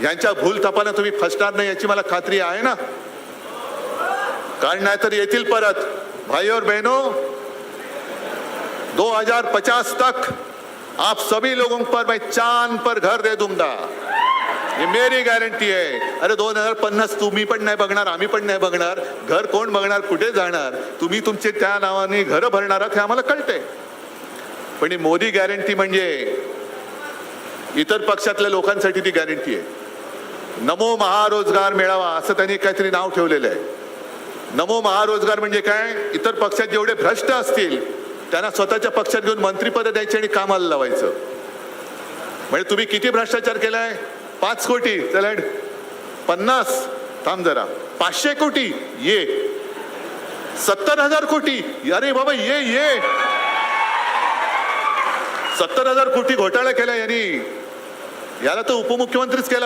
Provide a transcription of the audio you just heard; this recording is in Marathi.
यांच्या भूलथापानं तुम्ही फसणार नाही याची मला खात्री आहे ना. कारण नाहीतर येतील परत. भाई और बहनों, 2050 तक आप सभी लोगों पर मैं चांद पर घर दे दूंगा, ये मेरी गॅरंटी आहे. अरे 2050 तुम्ही पण नाही बघणार, आम्ही पण नाही बघणार. घर कोण बघणार, कुठे जाणार? तुम्ही तुमचे त्या नावाने घर भरणार आहात हे आम्हाला कळतंय. पण ही मोदी गॅरंटी म्हणजे इतर पक्षातल्या लोकांसाठी ती गॅरंटी आहे. नमो महारोजगार मेळावा असं त्यांनी काहीतरी नाव ठेवलेलं आहे. नमो महारोजगार म्हणजे काय? इतर पक्षात जेवढे भ्रष्ट असतील त्यांना स्वतःच्या पक्षात घेऊन मंत्रिपद द्यायची आणि कामाला लावायचं. म्हणजे तुम्ही किती भ्रष्टाचार केलाय? 5 कोटी, चला 50, थांब जरा, 500 कोटी, ये 70,000 कोटी, अरे बाबा ये 70,000 कोटी घोटाळा केला यांनी. याला तर उपमुख्यमंत्रीच केला.